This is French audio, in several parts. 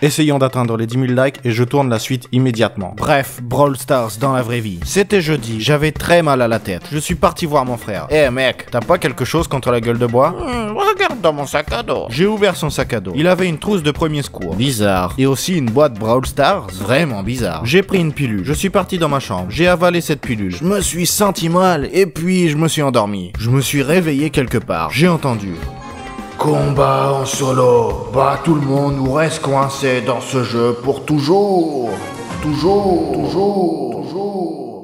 Essayons d'atteindre les 10 000 likes et je tourne la suite immédiatement. Bref, Brawl Stars dans la vraie vie. C'était jeudi, j'avais très mal à la tête. Je suis parti voir mon frère. Eh mec, t'as pas quelque chose contre la gueule de bois? Regarde dans mon sac à dos. J'ai ouvert son sac à dos. Il avait une trousse de premier secours. Bizarre. Et aussi une boîte Brawl Stars. Vraiment bizarre. J'ai pris une pilule. Je suis parti dans ma chambre. J'ai avalé cette pilule. Je me suis senti mal et puis je me suis endormi. Je me suis réveillé quelque part. J'ai entendu. Combat en solo. Bah tout le monde ou reste coincé dans ce jeu pour toujours. Toujours.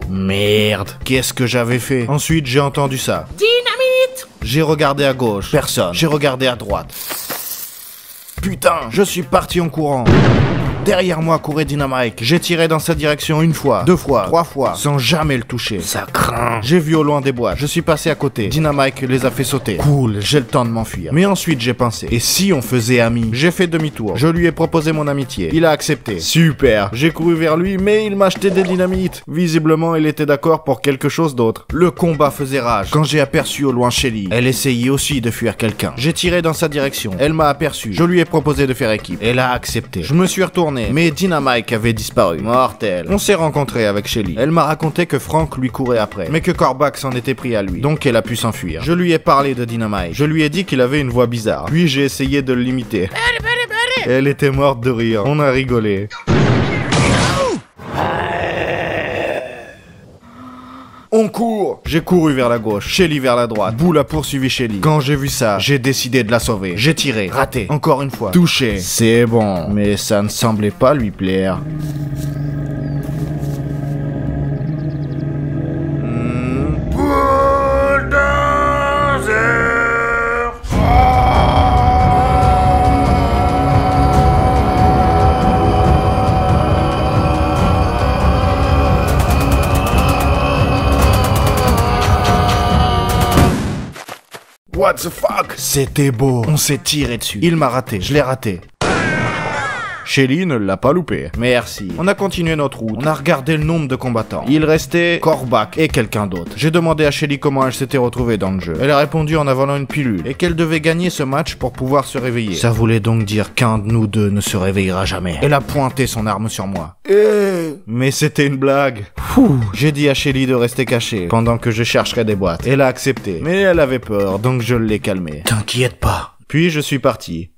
Merde. Qu'est-ce que j'avais fait? Ensuite j'ai entendu ça. Dynamite. J'ai regardé à gauche. Personne. J'ai regardé à droite. Putain, je suis parti en courant. Derrière moi courait Dynamite. J'ai tiré dans sa direction une fois, 2 fois, 3 fois, sans jamais le toucher. Ça craint. J'ai vu au loin des boîtes. Je suis passé à côté. Dynamite les a fait sauter. Cool, j'ai le temps de m'enfuir. Mais ensuite j'ai pensé, et si on faisait ami? J'ai fait demi-tour. Je lui ai proposé mon amitié. Il a accepté. Super. J'ai couru vers lui, mais il m'a acheté des dynamites. Visiblement, il était d'accord pour quelque chose d'autre. Le combat faisait rage. Quand j'ai aperçu au loin Shelly, elle essayait aussi de fuir quelqu'un. J'ai tiré dans sa direction. Elle m'a aperçu. Je lui ai proposé de faire équipe. Elle a accepté. Je me suis retourné. Mais Dynamite avait disparu. Mortel. On s'est rencontrés avec Shelly. Elle m'a raconté que Frank lui courait après, mais que Korvac s'en était pris à lui, donc elle a pu s'enfuir. Je lui ai parlé de Dynamite. Je lui ai dit qu'il avait une voix bizarre. Puis j'ai essayé de l'imiter. Elle était morte de rire. On a rigolé. On court. J'ai couru vers la gauche, Shelly vers la droite. Boule a poursuivi Shelly. Quand j'ai vu ça, j'ai décidé de la sauver. J'ai tiré, raté, encore une fois, touché. C'est bon, mais ça ne semblait pas lui plaire. What the fuck? C'était beau. On s'est tiré dessus. Il m'a raté. Je l'ai raté. Shelly ne l'a pas loupé. Merci. On a continué notre route. On a regardé le nombre de combattants. Il restait Korvac et quelqu'un d'autre. J'ai demandé à Shelly comment elle s'était retrouvée dans le jeu. Elle a répondu en avalant une pilule et qu'elle devait gagner ce match pour pouvoir se réveiller. Ça voulait donc dire qu'un de nous deux ne se réveillera jamais. Elle a pointé son arme sur moi. Mais c'était une blague. J'ai dit à Shelly de rester cachée pendant que je chercherais des boîtes. Elle a accepté. Mais elle avait peur, donc je l'ai calmée. T'inquiète pas. Puis je suis parti.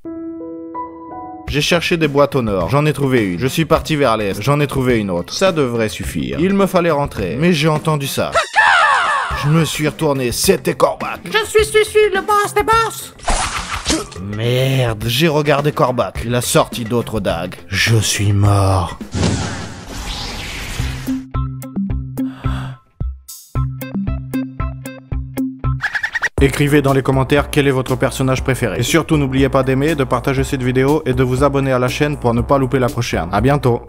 J'ai cherché des boîtes au nord, j'en ai trouvé une. Je suis parti vers l'est, j'en ai trouvé une autre. Ça devrait suffire. Il me fallait rentrer, mais j'ai entendu ça. Je me suis retourné, c'était Korvac. Je suis le boss des boss. Merde, j'ai regardé Korvac. Il a sorti d'autres dagues. Je suis mort. Écrivez dans les commentaires quel est votre personnage préféré. Et surtout n'oubliez pas d'aimer, de partager cette vidéo et de vous abonner à la chaîne pour ne pas louper la prochaine. À bientôt.